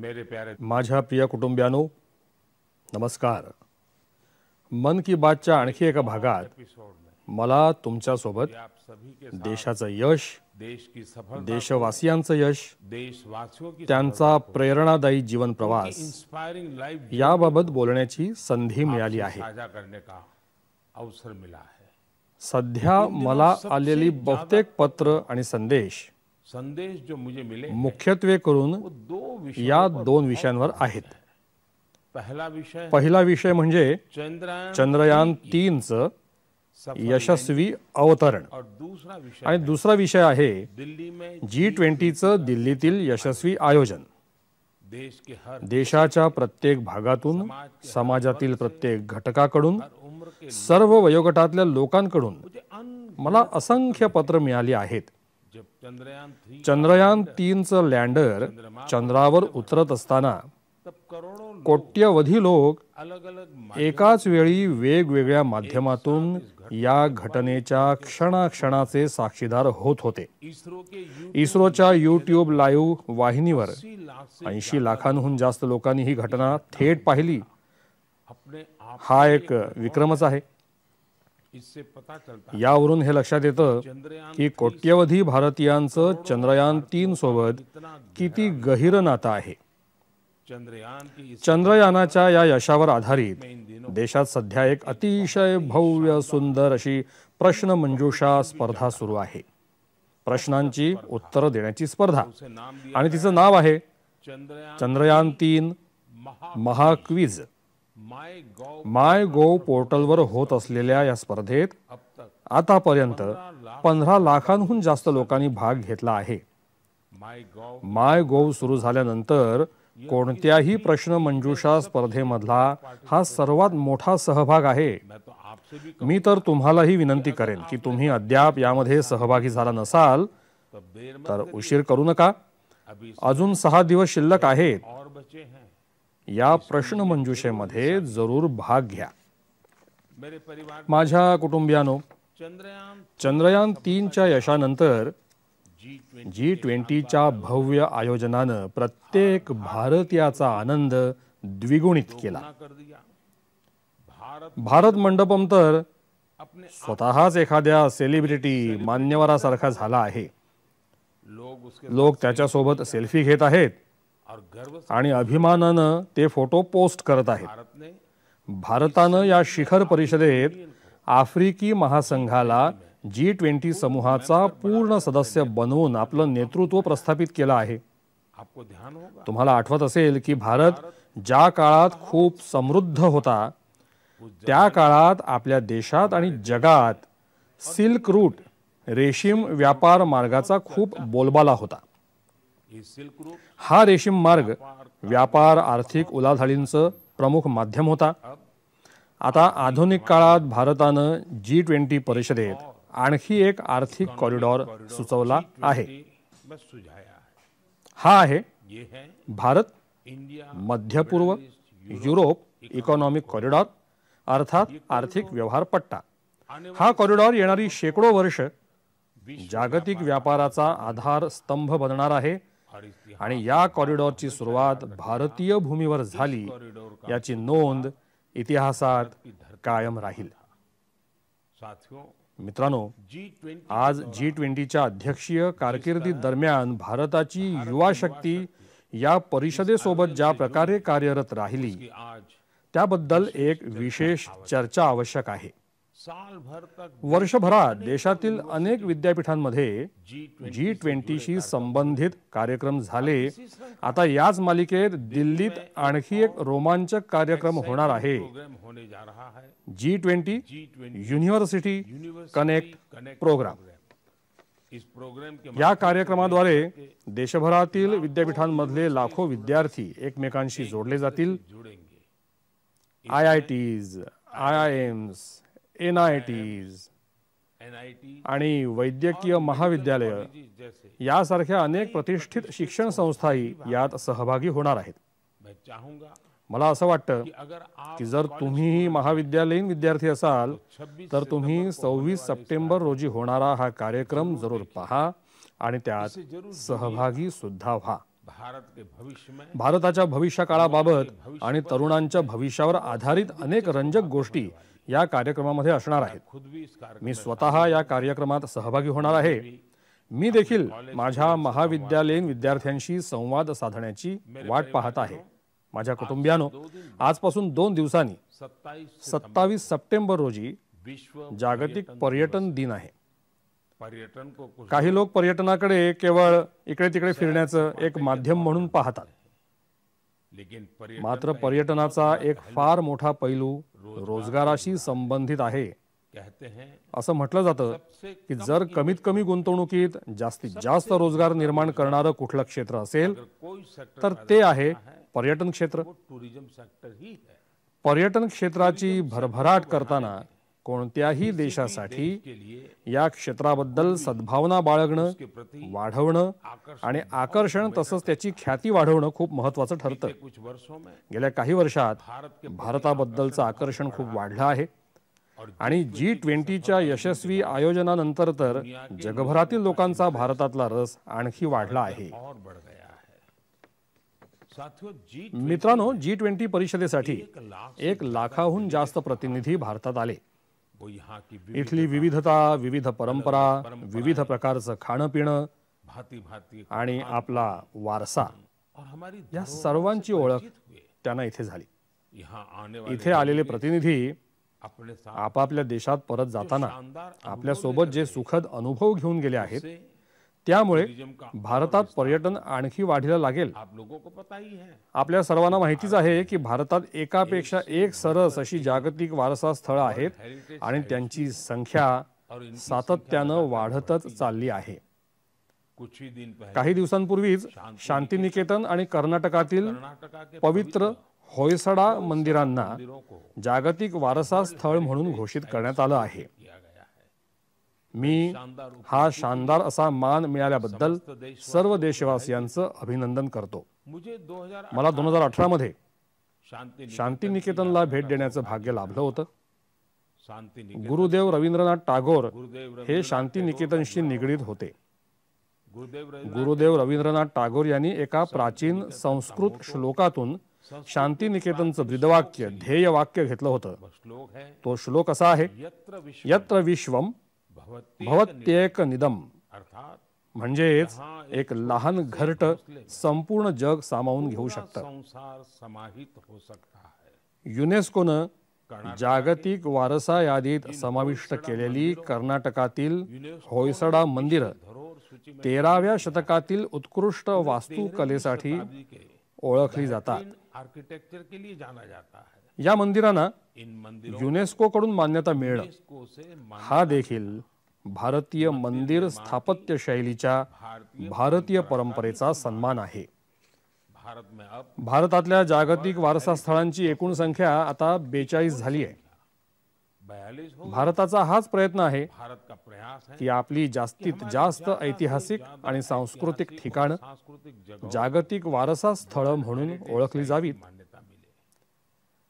मेरे प्यारे माझ्या प्रिय कुटुंबियांनो, नमस्कार। मन की बातच्या आणखी एका भागात एपिसोड में मला तुमच्यासोबत आप सभी के साथ देशाचं यश, देश की सफलता, देशवासियांचं यश, देशवासियों की त्यांचा प्रेरणादायी जीवन प्रवास इंस्पायरिंग लाइफ याबाबत बोलण्याची संधी मिळाली आहे। साझा करने का अवसर मिला है। सध्या मला आलेली बहुतेक पत्र आणि संदेश जो मुझे मिले मुख्यत्वे करून वो दो विषय या दोन विषयांवर आहेत। पहिला विषय म्हणजे चंद्रयान 3चं यशस्वी अवतरण और दूसरा विषय आणि दुसरा विषय आहे दिल्ली में G20चं दिल्लीतील यशस्वी आयोजन। देश के हर देशाच्या प्रत्येक भागातून, समाजातील प्रत्येक घटकाकडून, उम्र के सर्व वयोगटातल्या लोकांकडून मुझे मला असंख्य पत्र मिळाली आहेत। जब चंद्रयान 3चं लँडर चंद्रावर उतरत असताना तब करोड़ों कोट्यवधी लोक अलग अलग एकाच वेळी वेगवेगळ्या माध्यमातून या घटनेच्या क्षणाक्षणाचे साक्षीदार होत होते। इसरो के इस्रोच्या YouTube लाईव्ह वाहिनीवर 80 लाख से 80 लाखांहून जास्त लोकांनी ही घटना थेट पाहिली। अपने आप हा एक विक्रमच आहे। इससे पता चलता यावरून हे लक्षात येतं की कोट्यवधी भारतीयांचं चंद्रयान 3 सोबत किती गहिर नातं आहे। चंद्रयान की इस चंद्रयानाच्या या यशावर आधारित देशात सध्या एक अतिशय भव्य सुंदर अशी प्रश्नमंजुषा स्पर्धा सुरू आहे। प्रश्नांची उत्तरं देण्याची स्पर्धा, से नाम दिया आणि तिचं नाव आहे चंद्रयान चंद्रयान 3 महाक्विज। माय गोव पोर्टलवर होत असलेल्या या स्पर्धेत अब तक आतापर्यंत 15 लाखांहून जास्त लोकांनी भाग घेतला आहे। माय गोव सुरू झाल्यानंतर कोणत्याही प्रश्नमंजुषा स्पर्धेमधला हा सर्वात मोठा सहभाग आहे। मैं तो आपसे भी मी तर तुम्हालाही विनंती करेन की तुम्ही अद्याप यामध्ये सहभागी झाला नसाल तब देर में तर उशीर करू नका। अभी अजून 6 दिवस शिल्लक आहेत। और बचे हैं। या प्रश्नमंजुषेमध्ये जरूर भाग घ्या। मेरे परिवार माझ्या कुटुंबियांनो, चंद्रयान चंद्रयान 3च्या यशानंतर G20 G20च्या भव्य आयोजनानं प्रत्येक भारतीयाचा आनंद द्विगुणित केला। कर दिया। भारत भारत मंडपम तर अपने स्वतःच एखाद्या सेलिब्रिटी मान्यवरासारखा झाला आहे। लोक त्याच्यासोबत सेल्फी घेत आहेत और गर्व से आणि अभिमानानं ते फोटो पोस्ट करत आहेत। भारत ने भारतानं या शिखर परिषदेत आफ्रिकी महासंघाला G20 समूहाचा पूर्ण सदस्य बनवून आपलं नेतृत्व प्रस्थापित केलं आहे। आपको ध्यान होगा तुम्हाला आठवत असेल की भारत ज्या काळात खूप समृद्ध होता त्या काळात आपल्या देशात आणि जगात सिल्क रूट, रेशीम व्यापार मार्गाचा खूप बोलबाला होता। ये सिल्क रूट हा रेशीम मार्ग व्यापार, आर्थिक उलाढालींचं प्रमुख माध्यम होता। आता आधुनिक काळात भारतानं G20 परिषदेत आणखी एक आर्थिक कॉरिडॉर सुचवला आहे। बस सुझाया है। हा आहे ये है भारत इंडिया मध्य पूर्व युरोप इकॉनॉमिक कॉरिडॉर, अर्थात आर्थिक व्यवहार पट्टा। हा कॉरिडॉर येणारी शेकडो वर्ष जागतिक व्यापाराचा आधार स्तंभ बनणार आहे और इस आणि या कॉरिडॉरची सुरुवात भारतीय भूमीवर झाली याची नोंद इतिहासात कायम राहील। साथियों मित्रांनो, G20 आज G20च्या अध्यक्षीय कारकिर्दी दरम्यान भारताची युवा शक्ती या परिषदेसोबत ज्या प्रकारे कार्यरत राहिली की आज त्याबद्दल एक विशेष चर्चा आवश्यक आहे। साल भर तक वर्षभरात देशातील अनेक विद्यापीठांमध्ये G20शी संबंधित कार्यक्रम झाले। आता याच मालिकेत दिल्लीत आणखी एक रोमांचक कार्यक्रम होणार आहे। प्रोग्राम होने जा रहा है। G20 university connect program. इस प्रोग्राम के या कार्यक्रमाद्वारे देशभरातील विद्यापीठांमधले लाखो विद्यार्थी एकमेकांशी जोडले जातील। जुड़ेंगे। IITs, IIMs, NITs NIT आणि वैद्यकीय महाविद्यालय जैसे यासारख्या अनेक प्रतिष्ठित शिक्षण संस्थाही यात सहभागी होणार आहेत। मैं चाहूंगा मला असं वाटतं कि अगर आप की जर तुम्हीही महाविद्यालयीन विद्यार्थी असाल तर तुम्ही 26 सप्टेंबर रोजी होणारा हा कार्यक्रम जरूर पहा आणि त्यात सहभागी सुद्धा व्हा। भारत के भविष्य में भारताच्या भविष्यकाळाबाबत आणि तरुणांच्या भविष्यावर आधारित अनेक रंजक गोष्टी या कार्यक्रमामध्ये असणार आहेत. खुद भी इस कार्यक्रम मी स्वतः या कार्यक्रमात सहभागी होणार आहे. मी देखील माझ्या महाविद्यालयीन विद्यार्थ्यांशी संवाद साधण्याची वाट पाहत आहे. माझ्या कुटुंबियांनो, आजपासून 2 दिवसांनी 27 सप्टेंबर रोजी विश्व जागतिक पर्यटन दिन आहे. पर्यटन को कुछ काही लोक पर्यटनाकडे केवळ इकडे तिकडे फिरण्याचं एक माध्यम म्हणून पाहतात. लेकिन मात्र पर्यटनाचा एक फार मोठा पैलू रोजगाराशी संबंधित आहे. कहते हैं असं म्हटलं जातं की जर कमीत कमी गुंतवणुकीत जास्तीत जास्त रोजगार निर्माण करणारं कुठलं क्षेत्र असेल कोई सेक्टर तर ते आहे पर्यटन क्षेत्र. वो टूरिज्म सेक्टर ही है. पर्यटन क्षेत्राची भरभराट करताना कोणत्याही देशासाठी के लिए या क्षेत्राबद्दल सद्भावना बाळगणं, के प्रति वाढवणं आणि आकर्षण तसंच त्याची ख्याती वाढवणं खूप महत्त्वाचं ठरतं. कुछ वर्षों में गेल्या काही वर्षात भारत के भारताबद्दलचं आकर्षण खूप वाढलं आहे आणि G20च्या यशस्वी आयोजनानंतर तर जगभरातील लोकांचा भारतातला रस आणखी वाढला आहे. और बढ़ गया है. साथियों, G20 मित्रांनो, G20 परिषदेसाठी 1 लाखाहून जास्त प्रतिनिधी भारतात आले. वो यहाँ की इथली विविधता, विविध परंपरा, विविध प्रकारचं खाणं पिणं भांति भांति आणि आपला वारसा और हमारी या सर्वांची ओळख त्यांना इथे झाली. यहाँ आने वाले इथे आलेले प्रतिनिधी अपने साथ आपापल्या देशात परत जाताना शानदार आपल्या सोबत जे सुखद अनुभव घेऊन गेले आहेत से त्यामुळे टूरिज्म का भारतात पर्यटन आणखी वाढीला लागेल. आप लोगों को पता ही है. आपल्या सर्वांना माहितीच आहे की भारतात एकापेक्षा एक सरस अशी जागतिक वारसा स्थळं आहेत आणि त्यांची संख्या और इनकी सातत्यानं वाढतच चालली आहे. कुछ ही दिन पहले काही दिवसांपूर्वीच शांतिनिकेतन आणि कर्नाटकातील कर्नाटका के पवित्र होयसडा मंदिरांना मंदिरों को जागतिक वारसा स्थळ म्हणून घोषित करण्यात आलं आहे. किया गया है. मी शानदार हा शानदार असा मान मिळाल्याबद्दल सर्व देशवासियांचं अभिनंदन करतो. मुझे 2008 मला 2018 मध्ये शांति शांतिनिकेतनला भेट देण्याचं भाग्य लाभलं होतं. शांति गुरुदेव रवींद्रनाथ टागोर गुरुदेव हे शांतिनिकेतनशी निगडीत होते. गुरुदेव गुरुदेव रवींद्रनाथ टागोर यांनी एका प्राचीन संस्कृत श्लोकातून शांतिनिकेतनचं ब्रीदवाक्य, ध्येयवाक्य घेतलं होतं. श्लोक है तो श्लोक असा आहे, यत्र विश्व यत्र विश्वम भवति भवत्येक निदम, अर्थात म्हणजेच एक लहान घरट संपूर्ण जग सामावून घेऊ शकतं. संसार समाहित हो सकता है. युनेस्कोनं जागतिक वारसा यादीत समाविष्ट केलेली कर्नाटकातील होयसडा मंदिर धरोहर सूची में 13व्या शतकातील उत्कृष्ट वास्तुकलेसाठी ओळखली जातात. आर्किटेक्चर के लिए जाना जाता है. या मंदिरांना इन मंदिरों युनेस्को कडून मान्यता मिळणं को से हा देखील भारतीय मंदिर स्थापत्य शैलीच्या भारतीय परंपरेचा सन्मान आहे. भारत में अब भारतातल्या जागतिक वारसा स्थळांची एकूण संख्या आता 42 झाली आहे. 42 हो. भारताचा हाच प्रयत्न आहे भारत का प्रयास है की आपली जास्तीत जास्त ऐतिहासिक आणि सांस्कृतिक ठिकाणं सांस्कृतिक जगह जागतिक वारसा स्थळं म्हणून ओळखली जावीत. मान्यता मिले.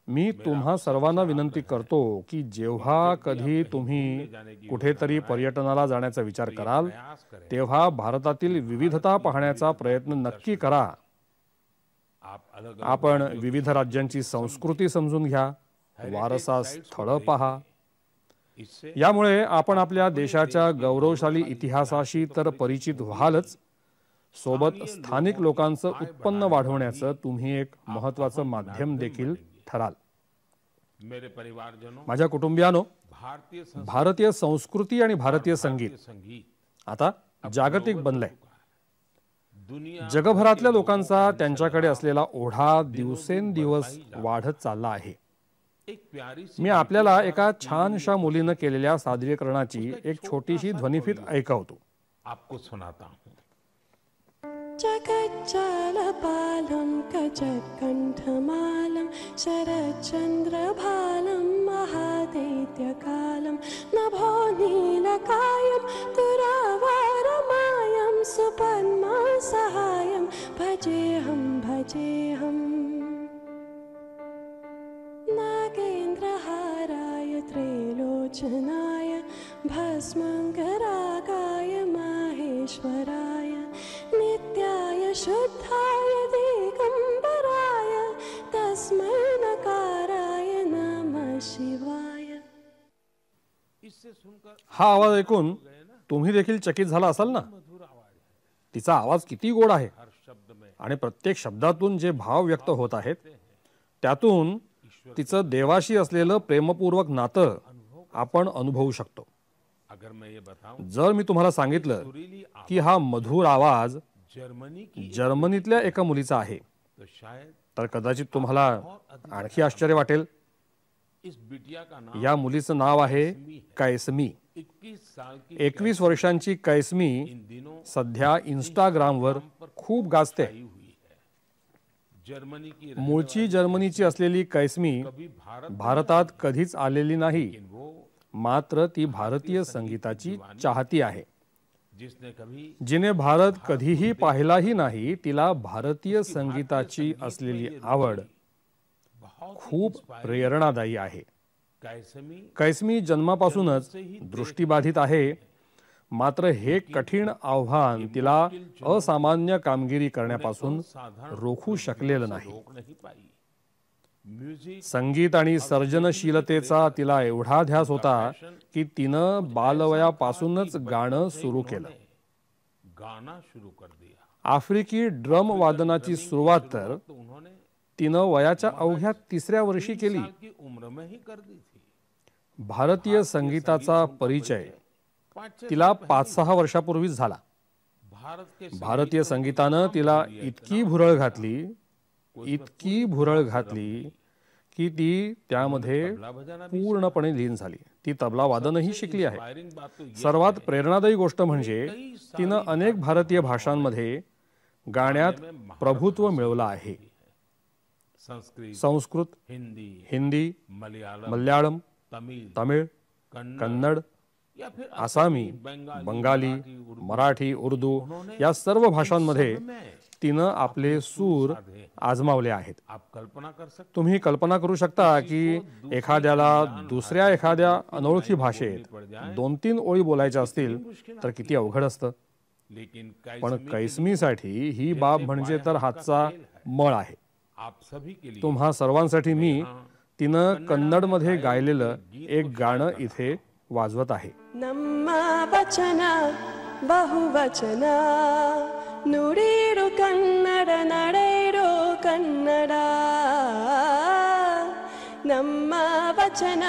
मी तुम्हा सर्वांना विनंती करतो की जेव्हा कधी तुम्ही कुठेतरी पर्यटनाला जाण्याचा विचार कराल प्रयास करें. तेव्हा भारतातील विविधता पाहण्याचा प्रयत्न नक्की करा. आप अलग आपण विविध राज्यांची संस्कृती समजून घ्या, वारसा स्थळं पहा. इससे यामुळे आपण आपल्या देशाच्या गौरवशाली इतिहासाशी तर परिचित व्हालच, सोबत स्थानिक लोकांचं उत्पन्न वाढवण्याचं तुम्ही एक महत्त्वाचं माध्यम देखील ठराल. मेरे परिवारजनों, माझ्या कुटुंबियांनो, भारतीय भारतीय संस्कृती आणि भारतीय संगीत संगीत आता जागतिक बनलंय. दुनिया जगभरातल्या लोकांचा त्यांच्याकडे असलेला ओढा दिवसेंदिवस वाढत चालला आहे. एक प्यारी सी मी आपल्याला एका छानशा मुलीनं केलेल्या सादरीकरणाची एक छोटीशी ध्वनिफीत ऐकवतो. आपको सुनाता हूँ. जगज्जालपालं कजत्कण्ठमालं शरच्चन्द्रभालं महादैत्यकालं नभो नीलकायं तुरावारमायं सुपद्मसहायं भजेऽहं भजेऽहम्. नागेन्द्रहाराय त्रैलोचनाय भस्मङ्गरागाय माहेश्वराय नित्याय शुद्धाय इससे सुनकर हा आवाज ऐकून तुम्ही देखील चकित झाला असाल ना. मधुर आवाज है, तिचा आवाज किती गोड आहे हर शब्द में आणि प्रत्येक शब्दातून जे भाव व्यक्त होत आहेत त्यातून तिचं देवाशी असलेलं प्रेमपूर्वक नातं आपण अनुभवू शकतो. अगर मैं ये बताऊं जर मी तुम्हाला सांगितलं सुरीली की हा मधुर आवाज जर्मनी की जर्मनीतल्या एका मुलीचा आहे तो शायद तर कदाचित तुम्हाला आणखी आश्चर्य वाटेल. इस बिटिया का नाम या मुलीचं नाव आहे कैसमी. 21 साल की 21 वर्षांची कैसमी इन दिनों सध्या इंस्टाग्रामवर खूप गाजते. आई हुई है. जर्मनी की मूळची जर्मनीची असलेली कैसमी कभी भारत भारतात कधीच आलेली नाही, लेकिन वो मात्र ती भारतीय संगीताची चाहती आहे. जिसने कभी जिने भारत कधीही पाहिलाही नाही तिला भारतीय संगीताची असलेली आवड बहुत खूप प्रेरणादायी आहे. कैसमी कैसमी जन्मापासूनच दृष्टिबाधित आहे, मात्र हे कठीण आव्हान तिला असामान्य कामगिरी करण्यापासून रोखू शकलेलं नाही. रोक नहीं पाई. म्यूजिक संगीत आणि सर्जनशीलतेचा तिला एवढा ध्यास होता की तिनं बालवयापासूनच गाणं सुरू केलं. गाना शुरू कर दिया. आफ्रिकी ड्रम वादनाची सुरुवात तर तो उन्होंने तिनं वयाच्या अवघ्या 3ऱ्या वर्षी केली. साल की उम्र में ही कर दी थी. भारतीय संगीताचा परिचय 5-6 तिला 5-6 वर्षापूर्वीच झाला. भारत के भारतीय संगीतानं तिला इतकी भुरळ घातली की ती त्यामध्ये तबला बजाना भी पूर्णपणे लीन झाली. ती तबला वादनही शिकली आहे. फायरिंग बात तो ये सर्वात प्रेरणादायी गोष्ट म्हणजे तिनं अनेक भारतीय भाषांमध्ये गाण्यात प्रभुत्व मिळवलं आहे. संस्कृत, संस्कृत, हिंदी, हिंदी, मलयालम, मल्याळम, तमिळ, तमिळ, कन्नड, या फिर आसामी, बंगाली, मराठी, उर्दू या सर्व भाषांमध्ये तिनं आपले सूर आजमावले आहेत. आप कल्पना कर सकते तुम्ही कल्पना करू शकता की एखाद्याला दुसऱ्या एखाद्या अनोळखी भाषेत 2-3 ओळी बोलायच्या असतील तर किती अवघड असतं. लेकिन पण कैसमीसाठी ही बाब म्हणजे तर हातचा मळ आहे. आप सभी के लिए तुम्हा सर्वांसाठी मी तिनं कन्नडमध्ये गायलेलं एक गाणं इथे वाजवत आहे. ನಮ್ಮ ವಚನ ಬಹುವಚನ ನುಡಿರು ಕನ್ನಡ ನಡೆಯಿರೋ ಕನ್ನಡ. ನಮ್ಮ ವಚನ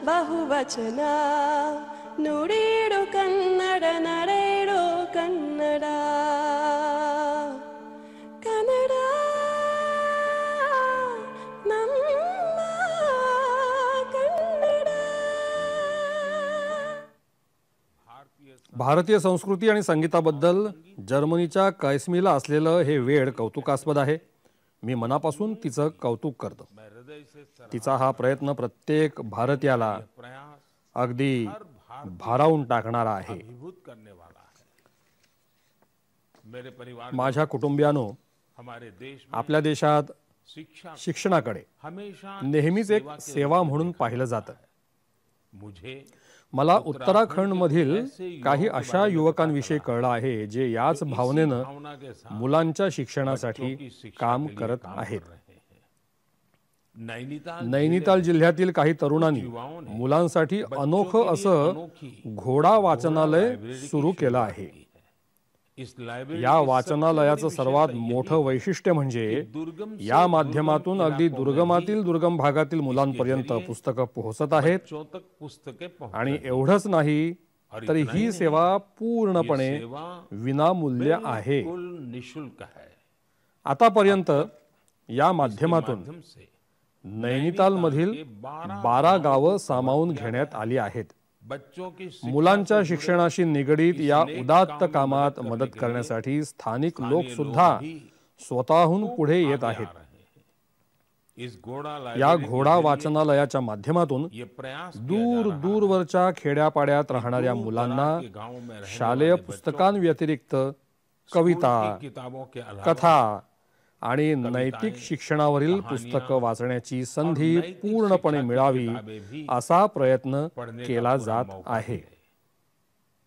ಬಹುವಚನ ನುಡಿರು ಕನ್ನಡ ನಡೆಯಿರೋ ಕನ್ನಡ. ಕನ್ನಡ ನಮ್ಮ ಕನ್ನಡ. भारतीय संस्कृती आणि संगीताबद्दल जर्मनीच्या कैसमीला असलेलं हे वेड कौतुकास्पद आहे. मी मनापासून तिचं कौतुक करतो. मैं हृदय से तिचा हा प्रयत्न प्रत्येक भारतीयाला प्रयास अगदी भारावून टाकणारा आहे. अभिभूत करने वाला है. मेरे परिवार माझ्या कुटुंबियानो, हमारे देश में आपल्या देशात शिक्षा शिक्षणाकडे हमेशा नेहमीच एक सेवा म्हणून पाहिलं जातं. मुझे मला उत्तराखंडमधील काही अशा युवकांविषयी कळलं आहे जे याच भावनेनं भावना के साथ मुलांच्या शिक्षणासाठी काम करत आहेत. नैनिताल जिल्ह्यातील काही तरुणांनी मुलांसाठी अनोखं असं घोडा वाचनालय सुरू केलं आहे. इस लाइब्रेरी या वाचनालयाचं सर्वात मोठं वैशिष्ट्य म्हणजे या माध्यमातून अगदी दुर्गमातील दुर्गम भागातील मुलांपर्यंत पुस्तकं पोहोचत आहेत. बच्चों तक पुस्तकें आणि एवढंच नाही तर ही सेवा पूर्णपणे विनामूल्य आहे. बिल्कुल निःशुल्क है. आतापर्यंत या माध्यमातून माध्यम से नैनितालमधील 12 गावं सामावून घेण्यात आली आहेत. बच्चों की मुलांच्या शिक्षणाशी निगडीत या उदात्त कामात मदत करण्यासाठी स्थानिक लोक सुद्धा स्वतःहून पुढे येत आहेत. इस घोड़ा या घोडा वाचनालयाच्या माध्यमातून ये प्रयास दूर दूरवरच्या खेड्यापाड्यात राहणाऱ्या मुलांना गांव में शालेय पुस्तकांव्यतिरिक्त कविता, किताबों के अलावा कथा आणि नैतिक शिक्षणावरील पुस्तकं वाचण्याची संधी पूर्णपणे मिळावी असा प्रयत्न केला जात आहे.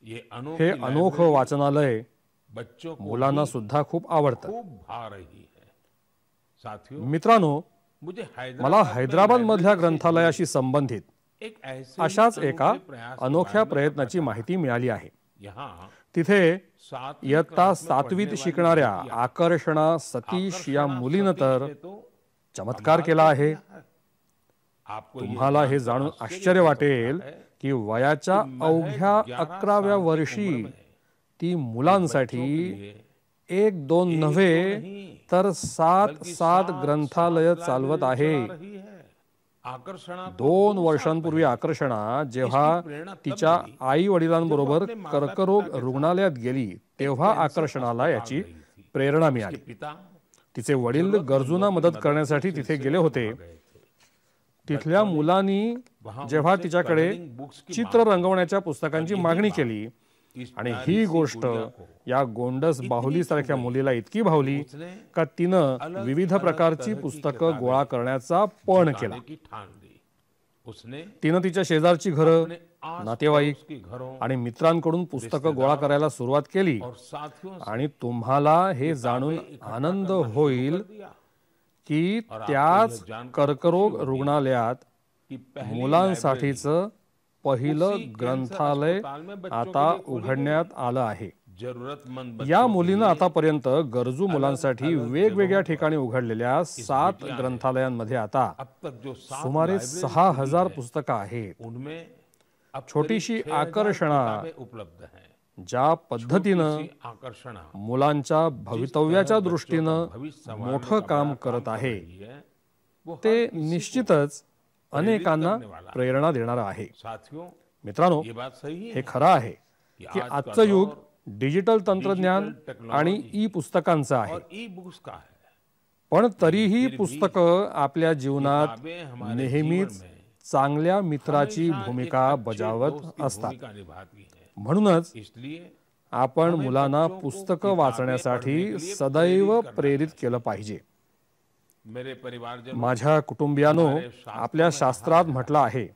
ये हे अनोखं वाचनालय बच्चों को मुलांना सुद्धा खूप आवडतं. खूब भा रही है. साथियों, मित्रांनो, मुझे मला हैदराबाद मधल्या ग्रंथालयाशी संबंधित एक ऐसे ही अशाच एका अनोखे प्रयास के अनोख्या बारे में प्रयत्नाची माहिती मिळाली आहे. यहाँ तिथे 7वीं इयत्ता क्लास में 7वीत पढ़ने वाली शिकणाऱ्या लड़की आकर्षणा सतीश या आकर्षणा मुलीनं सतीश तर ने तो चमत्कार कमाल केला कर आहे. दिया है. आपको ये तुम्हाला हे जानकर जाणून आश्चर्य आश्चर्य हो वाटेल सकता है की वयाच्या कि महज अवघ्या 11 11व्या साल की वर्षी उम्र में ती मुलांसाठी बच्चों के लिए 1-2 एक नव्हे दो नहीं, तर बल्कि 7 7 ग्रंथालय चालवत आहे. चला रही है. आकर्षणा को 2 साल वर्षांपूर्वी पहले आकर्षणा जेव्हा इसकी प्रेरणा तब तिच्या मिली, आई वडिलांबरोबर जेव्हा अपने कर्करोग माता-पिता के रुग्णालयात गेली तेव्हा कॅन्सर आकर्षणाला अस्पताल याची गई थी. प्रेरणा उसके मिळाली. पिता तिचे वडील गरजूंना मदत करण्यासाठी तिथे गेले होते. तिथल्या मुलांनी जेव्हा तिच्याकडे चित्र रंगवण्याच्या पुस्तकांची मागणी केली आणि ही गोष्ट या गोंडस बाहुली सारख्या मुलीला इतकी भावली का तिनं विविध प्रकारची पुस्तकं गोळा करण्याचा पण केला. तिनं तिच्या शेजारची घरं, नातेवाईक आणि मित्रांकडून पुस्तकं गोळा करायला सुरुवात केली. आणि तुम्हाला हे जाणून आनंद होईल की त्याच कर्करोग रुग्णालयात मुलांसाठीचं पहिलं ग्रंथालय आता उघडण्यात आलं आहे. या मुलीनं आतापर्यंत गरजू मुलांसाठी वेगवेगळ्या ठिकाणी उघडलेल्या 7 ग्रंथालयांमध्ये आता सुमारे 6000 पुस्तकं आहेत. छोटीशी आकर्षणा ज्या पद्धतीनं मुलांच्या भवितव्याच्या दृष्टीनं मोठं काम करत आहे ते निश्चितच अनेकांना प्रेरणा देणारं आहे. मित्रांनो, हे खरं आहे की आजचं युग डिजिटल तंत्रज्ञान आणि ई पुस्तकांचं आहे. पण तरीही पुस्तकं आपल्या जीवनात नेहमीच चांगल्या मित्राची भूमिका बजावत असतात. म्हणूनच आपण मुलांना पुस्तकं वाचण्यासाठी सदैव प्रेरित केलं पाहिजे. माझ्या कुटुंबियानो, आपल्या शास्त्रात म्हटलं आहे,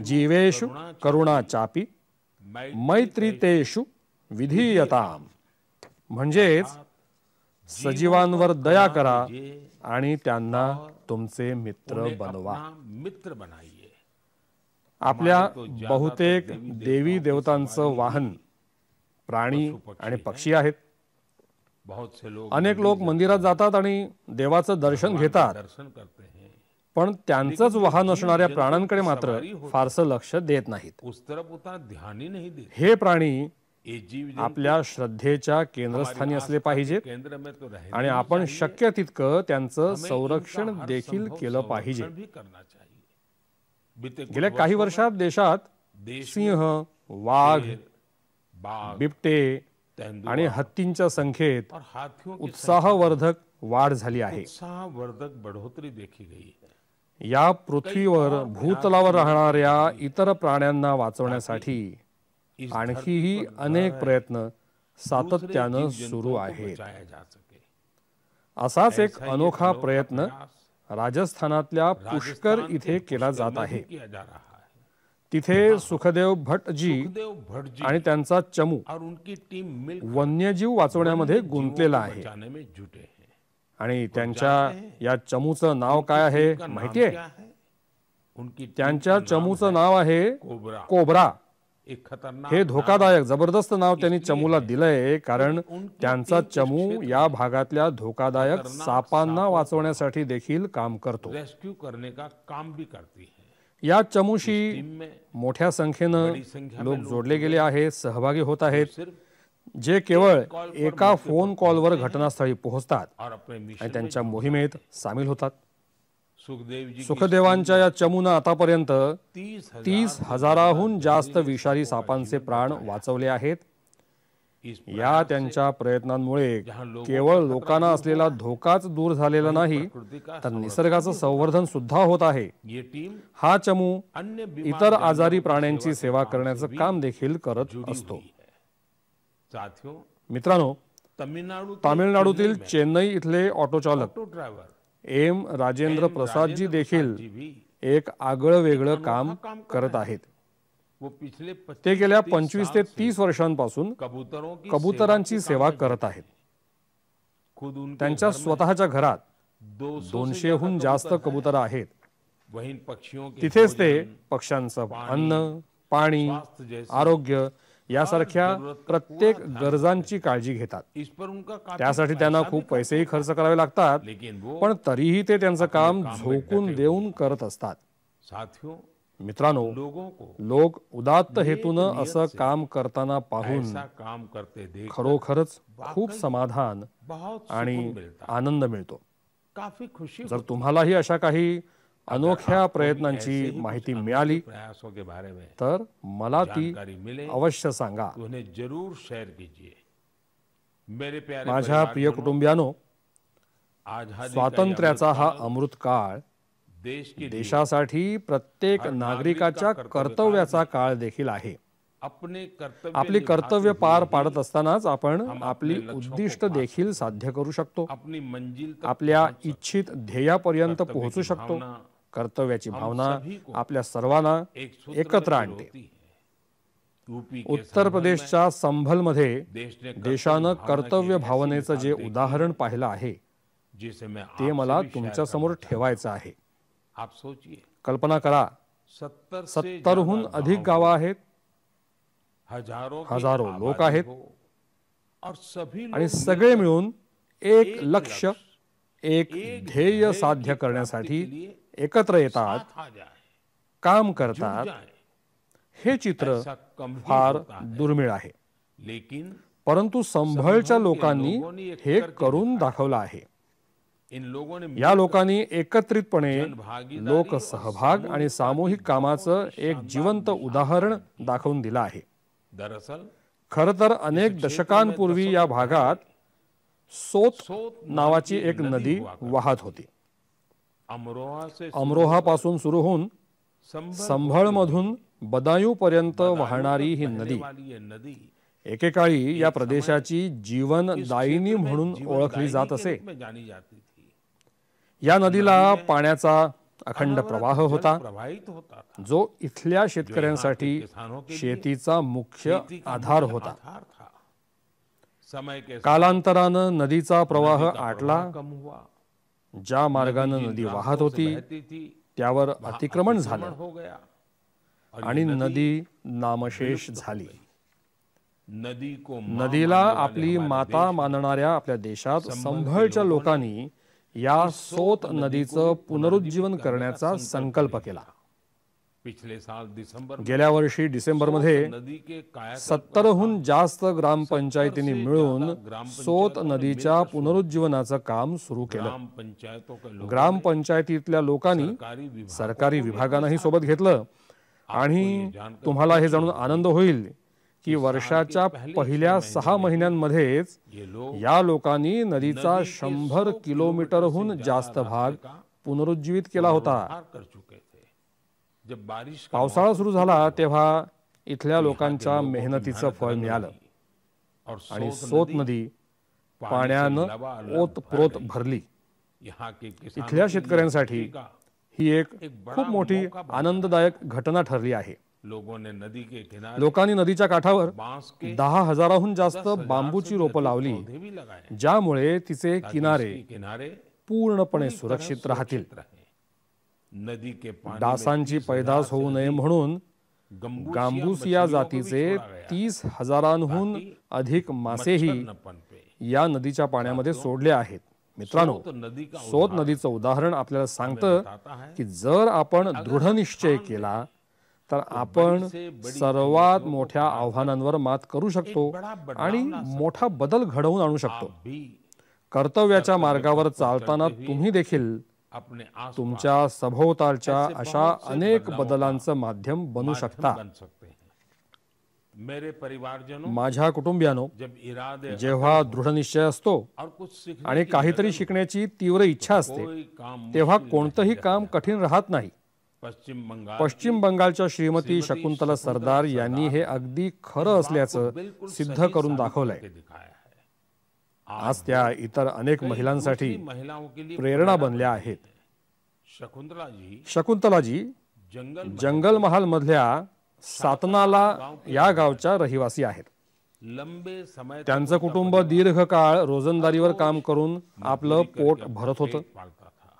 जीवेषु करुणा चापी मैत्रीतेषु विधीयताम. म्हणजेच सजीवांवर दया करा आणि त्यांना तुमचे मित्र बनवा. आपल्या बहुतेक देवी देवतांचं वाहन प्राणी आणि पक्षी आहेत. अनेक लोक मंदिरात जातात आणि देवाचं दर्शन घेतात, पण त्यांचंच वाहन असणाऱ्या प्राण्यांकडे मात्र फारसं लक्ष देत नाहीत. हे प्राणी आपल्या श्रद्धेच्या केंद्रस्थानी असले पाहिजेत आणि आपण शक्य तितकं त्यांचं संरक्षण देखील केलं पाहिजे. गेल्या काही वर्षात देशात सिंह, वाघ, बिबटे आणि हत्तींच्या संख्येत उत्साहवर्धक वाढ झाली आहे. या पृथ्वीवर भूतलावर राहणाऱ्या इतर प्राण्यांना वाचवण्यासाठी आणखीही अनेक प्रयत्न सातत्यानं सुरू आहेत. असाच एक अनोखा प्रयत्न राजस्थानातल्या पुष्कर इथे केला जात आहे. तिथे सुखदेव भट्टजी आणि त्यांचा चमू वन्यजीव वाचवण्यामध्ये गुंतलेला आहे. आणि त्यांच्या या चमूचं नाव काय आहे माहितीये? त्यांच्या चमूचं नाव आहे कोब्रा. हे धोकादायक जबरदस्त नाव त्यांनी चमूला दिलंय कारण त्यांचा चमू या भागातल्या धोकादायक सापांना वाचवण्यासाठी देखील काम करतो. या चमूशी मोठ्या संख्येनं लोक जोडले गेले आहेत, सहभागी होत आहेत, जे केवळ एका फोन कॉलवर घटनास्थळी पोहोचतात आणि त्यांच्या मोहिमेत सामील होतात. सुखदेवांच्या या चमूनं आतापर्यंत 30,000हून जास्त विषारी सापांचे प्राण वाचवले आहेत. या त्यांच्या प्रयत्नांमुळे केवळ लोकांना असलेला धोकाच दूर झालेला नाही, तर निसर्गाचं संवर्धन सुद्धा होत आहे. हा चमू इतर आजारी प्राण्यांची सेवा करण्याचं काम देखील करत असतो. मित्रांनो, तामिळनाडूतील चेन्नई इथले ऑटो चालक एम राजेंद्र प्रसादजी देखील एक आगळं वेगळं काम करत आहेत. ते गेल्या 25 ते 30 वर्षांपासून कबुतरांची सेवा करत आहेत. त्यांच्या स्वतःच्या घरात 200हून जास्त कबुतर आहेत, वहीं इन पक्षियों के तिथेच ते भोजन, पक्ष्यांचं अन्न, पाणी, स्वास्थ्य जैसे आरोग्य यासारख्या प्रत्येक गरजांची काळजी घेतात. इस पर उनका काफी त्यासाठी त्यांना पैसा भी खूप पैसेही खर्च करावे लागतात, लेकिन वो पण तरीही ते त्यांचं काम काम में झोकून डटे देऊन करत असतात. साथियों, मित्रांनो, लोगों को लोक उदात्त हेतूनं असं काम करताना पाहून ऐसा काम करते देख खरोखरच खूप समाधान बहुत आणि सुकून मिलता, आनंद मिळतो. काफी खुशी जर तुम्हालाही अशा काही अनोख्या आपको भी ऐसे प्रयत्नांची ही कुछ माहिती अनोखे मिळाली प्रयासों के बारे में तर मला ती जानकारी मिले अवश्य सांगा. तो उन्हें जरूर शेयर कीजिए. मेरे प्यारे माझ्या प्रिय परिवारजनों, कुटुंबियानो, आझादी का स्वातंत्र्याचा ये हा अमृत अमृत काळ देश के लिए देशासाठी प्रत्येक हर नागरिकाच्या नागरिक का कर्तव्याचा काळ देखील आहे. अपने कर्तव्य आपली निभाते कर्तव्य हुए पार ही पाडत असतानाच आपण हम आपली अपने लक्ष्यों को उद्दिष्ट पा देखील साध्य करू शकतो. अपनी मंजिल तक आपल्या पहुंच सकते. इच्छित ध्येयापर्यंत कर्तव्य पोहोचू की शकतो. भावना कर्तव्याची हम भावना सभी को आपल्या सर्वांना एक सूत्र में एकत्र आणते. पिरोती है. यूपी के उत्तर संभल में प्रदेशच्या संभलमध्ये देश ने देशानं भावना की कर्तव्य ऐसी भावनेचं जे मिसाल देखी उदाहरण पाहिलं आहे जिसे मैं ते आपसे मला भी शेयर तुमच्या समोर करना चाहता ठेवायचं आहे. हूं. आप सोचिए, कल्पना करा, 70 से 70हून ज्यादा अधिक गांव, गावं आहेत, हजारों लोक आहेत और सभी आणि लोग सगळे मिलकर मिळून एक लक्ष्य, एक ध्येय साध्य करण्यासाठी एकत्र येतात, साथ आ जाए, काम जुट करतात. जाए. हे चित्र ऐसा कम ही फार होता है. दुर्मिळ आहे. लेकिन परंतु संभळच्या लोकांनी लोगों ने हे करके करून दाखवलं आहे. इन लोगों ने या लोकांनी एकत्रितपणे जनभागीदारी लोकसहभाग आणि सामूहिक कामाचं एक जिवंत उदाहरण दाखवून दिलं आहे. दरअसल खरं तर अनेक दशकांपूर्वी या भागात सोत नावाची एक नदी वाहत होती. अमरोहा से अमरोहापासून सुरू होऊन संभळमधून बदायूंपर्यंत वाहणारी ही नदी वाली ये नदी एकेकाळी या प्रदेशाची जीवनदायिनी म्हणून ओळखली जात असे. में जानी जाती थी. या नदीला पाण्याचा अखंड प्रवाह होता, प्रवाहित होता था. जो इथल्या शेतकऱ्यांसाठी शेतीचा मुख्य खेती का आधार मुख्य होता. आधार था. समय के साथ कालांतरानं नदीचा प्रवाह नदी का आटला. प्रवाह कम हुआ. ज्या मार्गानं जिन नदी रास्तों वाहत से होती बहती थी, त्यावर वहाँ अतिक्रमण अतिक्रमण झालं हो गया और ये आणि नदी नामशेष विलुप्त हो झाली. गई. नदी को माँ नदीला मानने वाले आपली हमारे माता देश में मानणाऱ्या आपल्या देशात संभळच्या संभळच्या लोकांनी या सोत नदीचं पुनरुज्जीवन करण्याचा संकल्प केला. पिछले साल दिसंबर में गेल्या वर्षी डिसेंबरमध्ये नदी के कायाकल्प 70हून जास्त ग्रामपंचायतींनी मिळून सोत नदीच्या पुनरुज्जीवनाचं काम सुरू केलं. ग्राम पंचायतों के लोग ग्रामपंचायतीतल्या लोकांनी सरकारी विभाग सरकारी विभागांनाही सोबत घेतलं आणि तुम्हाला हे जाणून आनंद होईल की वर्षाच्या पहिल्या 6 महिन्यांमध्येच ये लोग या लोकांनी नदीचा 100 किलोमीटरहून जास्त भाग पुनरुज्जीवित केला होता. पार कर चुके थे. जब बारिश का पावसाळा सुरू झाला तेव्हा इथल्या लोकांच्या मेहनतीचं फळ मिळालं और आणि सोत नदी पाण्यानं ओतप्रोत भरली. यहाँ के किसानों इथल्या के लिए शेतकऱ्यांसाठी का ही एक खूप मोठी आनंददायक घटना ठरली आहे. लोगों ने नदी के किनारे लोकांनी नदीच्या काठावर बांस के 10,000हून जास्त 10,000 बांबूची से रोपं अधिक लावली, पौधे भी लगाए ज्यामुळे तिचे ताकि किनारे इसके किनारे पूर्णपणे पूरी तरह सुरक्षित राहतील. सुरक्षित रहे. नदी के पानी में डासांची 30,000 पैदास होऊ नये म्हणून गांबूसिया जातीचे 30,000हून अधिक मासेही न पनपे. या नदीच्या पाण्यामध्ये सोडले आहेत. मित्रांनो, सोत नदी का सोत नदीचं उदाहरण आपल्याला सांगतं बताता है की जर आपण दृढ निश्चय केला तर आपण सर्वात मोठ्या आव्हानांवर मात करू शकतो आणि मोठा बदल घडवून आणू शकतो. भी कर्तव्याच्या मार्गावर चालताना तुम्ही देखील अपने आस तुमच्या सभोवतालच्या अशा अनेक बदलांचं माध्यम बनू शकता. बन सकते हैं. मेरे परिवारजनों, माझ्या कुटुंबियानो, जब इरादे जेव्हा दृढ निश्चय असतो और कुछ सीखने आणि की काहीतरी शिकण्याची तीव्र इच्छा असते कोई काम तेव्हा मुश्किल कोणतंही नहीं काम रहता. कठीण राहत नाही. पश्चिम बंगालच्या श्रीमती शकुंतला सरदार यांनी हे अगदी खरं असल्याचं सिद्ध करून दाखवलंय. दिखाया है. आज त्या इतर अनेक महिलांसाठी महिलाओं के लिए प्रेरणा बनल्या आहेत. शकुंतला जी शकुंतलाजी जंगल महाल मधल्या सातनाला या गावच्या रहिवासी आहेत. लंबे समय तक त्यांचं कुटुंब दीर्घकाळ रोजंदारीवर काम करून आपलं पोट भरत होतं. पालता था.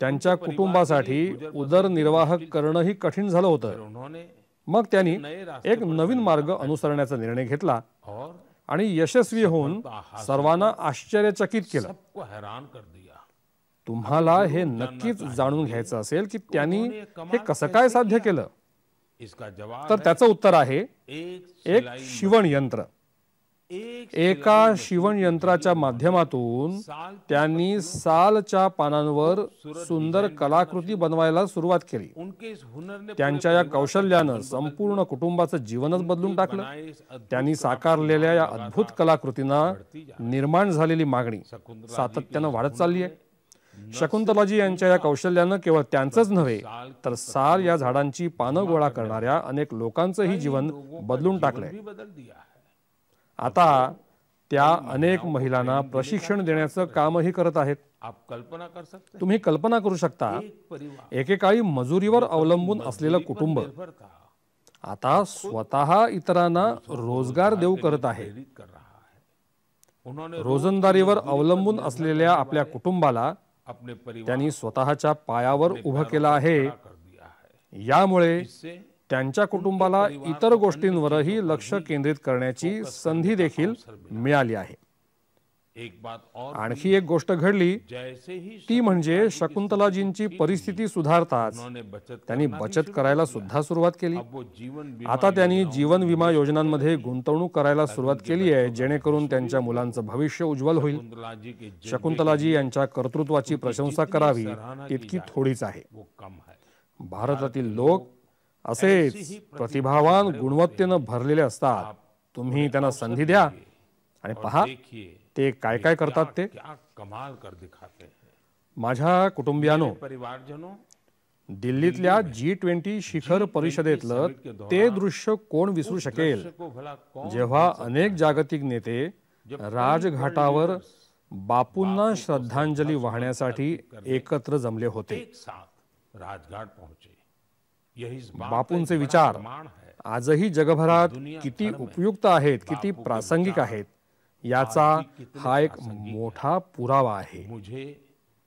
त्यांच्या कुटुंबासाठी उदरनिर्वाह करणंही कठीण झालं होतं. उन्होंने मग त्यांनी एक नवीन मार्ग अनुसरण्याचा निर्णय घेतला और आणि यशस्वी होऊन सर्वांना आश्चर्यचकित केलं. सबको हैरान कर दिया. तुम्हाला हे नक्कीच जाणून घ्यायचं असेल की त्यांनी हे कसं काय साध्य केलं. इसका जवाब तर त्याचं उत्तर आहे एक एक शिवण यंत्र. एका शिवण यंत्राच्या माध्यमातून त्यांनी सालच्या पानांवर सुंदर कलाकृती बनवायला सुरुवात केली. उनके इस हुनर ने त्यांच्या या कौशल्यानं संपूर्ण कुटुंबाचं जीवनच बदलून टाकलं. त्यांनी साकारलेल्या या अद्भुत कलाकृतींना निर्माण झालेली मागणी सातत्यानं वाढत चालली आहे. शकुंतलाजी यांच्या या कौशल्यानं केवळ त्यांचंच नव्हे तर साल या झाडांची पानं गोळा करणाऱ्या अनेक लोकांचंही जीवन बदलून टाकलंय. भी बदल दिया है. आता त्या अनेक महिलांना प्रशिक्षण देण्याचं कामही करत आहेत. आप कल्पना कर सकते हैं, तुम्ही कल्पना करू शकता एक परिवार एकेकाळी मजुरीवर अवलंबून असलेलं कुटुंब निर्भर था, आता स्वतः इतरांना रोजगार देऊ करत आहे. प्रेरित कर रहा है. उन्होंने रोजंदारीवर अवलंबून असलेल्या आपल्या कुटुंबाला अपने परिवार त्यांनी स्वतःच्या पायावर उभं केलं आहे. कर दिया है. यामुळे इससे त्यांच्या कुटुंबाला इतर गोष्टींवरही लक्ष केंद्रित करण्याची संधी देखील मिळाली आहे. एक बात और, आणखी एक गोष्ट घडली जैसे ही ती म्हणजे शकुंतलाजींची परिस्थिती सुधारताच उन्होंने बचत त्यांनी बचत करायला सुद्धा सुरुवात केली. अब वो जीवन बीमा आता त्यांनी जीवन विमा योजनांमध्ये गुंतवणूक करायला सुरुवात केली आहे, जेणेकरून त्यांच्या मुलांचं भविष्य उज्ज्वल होईल. शकुंतला जी के शकुंतलाजी यांच्या कर्तृत्वाची प्रशंसा करावी तितकी थोडीच आहे. वो कम है. भारतातील लोक असेच प्रतिभावान गुणवत्तेनं भरलेले असतात. तुम्ही त्यांना संधी द्या आणि पहा देखिए ते काय काय करतात ते. क्या कमाल कर दिखाते हैं. माझ्या कुटुंबियानो, परिवारजनों, दिल्लीतल्या G20 शिखर परिषदेतलं ते दृश्य कोण विसरू शकेल को भला कौन जेव्हा अनेक जागतिक नेते राजघाटावर बापूंना श्रद्धांजली वाहण्यासाठी एकत्र जमले होते. एक साथ राजघाट पहुंचे. यही इस बात बापूंचे विचार प्रमाण है. आजही जगभरात किती उपयुक्त आहेत, किती प्रासंगिक आहेत याचा हा एक मोठा पुरावा आहे. मुझे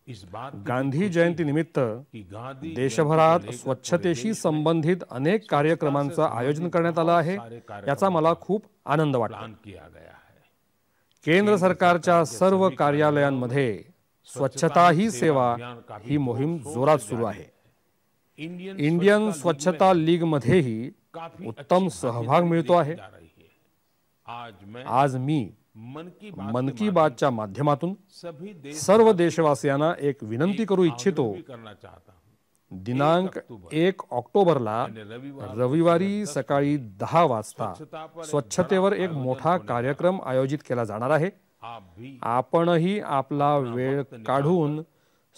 इस बात गांधी जयंती निमित्त की गांधी देशभरात स्वच्छतेशी संबंधित अनेक कार्यक्रमांचं आयोजन करण्यात आलं आहे. याचा मला खूप आनंद वाटतो. प्लान किया गया है. केंद्र सरकारच्या सर्व कार्यालयांमध्ये स्वच्छता ही सेवा ही मोहीम जोरात सुरू आहे. इंडियन स्वच्छता लीग मध्येही काफी उत्तम सहभाग मिळतो आहे. जा रही है. आज मी मन की बातच्या माध्यमातून सभी देश सर्व देशवासियांना एक विनंती करू इच्छितो. करना चाहता हूं. दिनांक 1 ऑक्टोबरला रविवारी सकाळी 10 वाजता स्वच्छतेवर एक मोठा कार्यक्रम आयोजित केला जाणार आहे. आप भी आपणही आपला वेळ काढून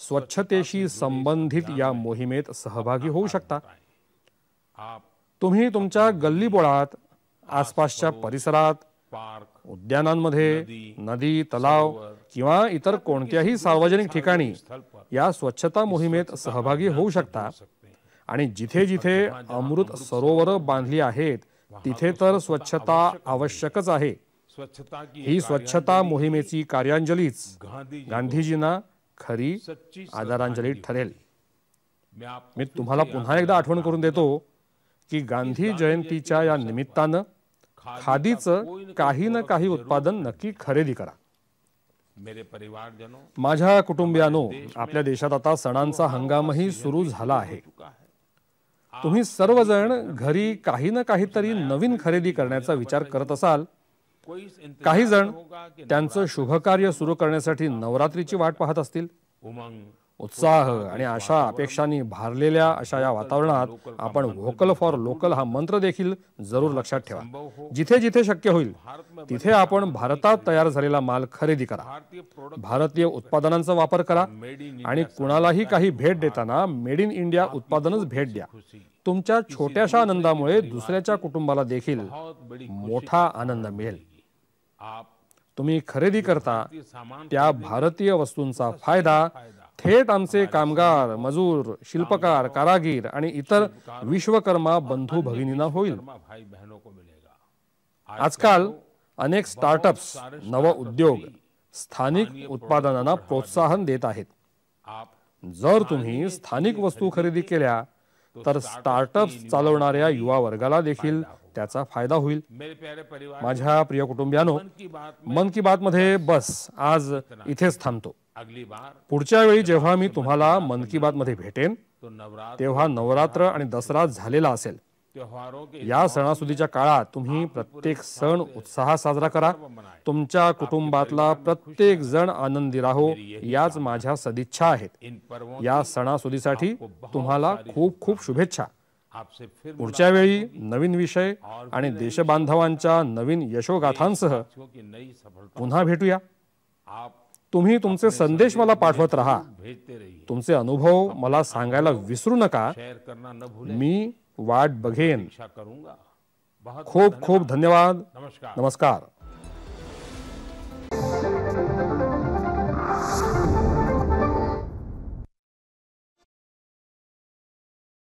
स्वच्छतेशी संबंधित या मोहिमेत सहभागी होऊ शकता. आप तुम्ही तुमच्या गल्लीबोळात, आसपासच्या परिसरात, पार्क, उद्यानांमध्ये, नदी, तलाव किंवा इतर कोणत्याही सार्वजनिक ठिकाणी या स्वच्छता मोहिमेत सहभागी होऊ शकता. आणि जिथे जिथे अमृत सरोवरं बांधली आहेत तिथे तर स्वच्छता आवश्यकच आहे. स्वच्छता की ही स्वच्छता मोहिमेची कार्यांजलीच गांधी गांधीजींना खरी सच्ची आदरांजली ठरेल. मैं आपको मी तुम्हाला पुन्हा एकदा आठवण करून देतो की गांधी जयंतीच्या या निमित्तानं खादीचं काही ना काही उत्पादन नक्की खरेदी करा. मेरे परिवारजनों, माझ्या कुटुंबियानो, आपल्या देशात आता सणांचा हंगामही सुरू झाला आहे. तुम्ही सर्वजण घरी काही ना काहीतरी नवीन खरेदी करण्याचा विचार करत असाल. कोई इस इंतजार काही जण होगा कि त्यांचं शुभकार्य सुरू करण्यासाठी नवरात्रीची वाट पाहत असतील. उमंग, उत्साह आणि आशा अपेक्षांनी भारलेल्या अशा या वातावरणात आपण व्होकल फॉर लोकल हा मंत्र देखील जरूर लक्षात ठेवा. जिथे जिथे शक्य होईल तिथे आपण भारतात तयार झालेला माल खरेदी करा. भारतीय प्रोडक्ट भारतीय उत्पादनांचा वापर करा मेड इन आणि कुणालाही काही भेट देताना मेड इन इंडिया उत्पादनच भेट द्या. तुमच्या छोट्याशा आनंदामुळे दुसऱ्याच्या कुटुंबाला देखील बहुत बड़ी मोठा आनंद मिळेल. आप तुम्ही खरेदी करता सामान त्या भारतीय वस्तूंचा फायदा थेट आमचे कामगार, मजूर, शिल्पकार, कारागीर आणि इतर विश्वकर्मा बंधू भगिनींना होईल. भाई बहनों को मिलेगा. आजकाल अनेक स्टार्टअप्स, नव उद्योग स्थानिक उत्पादनांना प्रोत्साहन देत आहेत. आप जर तुम्ही स्थानिक वस्तू खरेदी केल्या तर स्टार्टअप्स चालवणाऱ्या युवा वर्गाला देखील त्याचा फायदा होईल. मेरे प्यारे परिवार, माझ्या प्रिय कुटुंबियांनो, मन की बात मध्ये बस आज इथेच थांबतो. अगली बार पुढच्या वेळी जेव्हा मी तुम्हाला मन की बात मध्ये भेटेन तो नवरात्र तेव्हा नवरात्र आणि दसरा झालेला असेल. त्योहारों के या सणासुदीच्या काळात तुम्ही प्रत्येक सण उत्साहात साजरा करा. तुमच्या कुटुंबातला प्रत्येक जण आनंदी राहो याच माझ्या सदिच्छा आहेत. इन पर्वों या सणासुदीसाठी तुम्हाला खूप खूप शुभेच्छा. आपसे फिर पुढच्या वेळी नवीन विषय आणि देशबांधवांच्या नवीन यशोगाथांसह की नई सफलता पुन्हा भेटूया. आप तुम्ही तुमचे संदेश मला पाठवत राहा. भेजते रहिए. तुमचे अनुभव मला सांगायला विसरू नका. शेयर करना न भूलें. मी वाट बघेन. इच्छा करूंगा. बहुत खूप खूप धन्यवाद. नमस्कार. नमस्कार.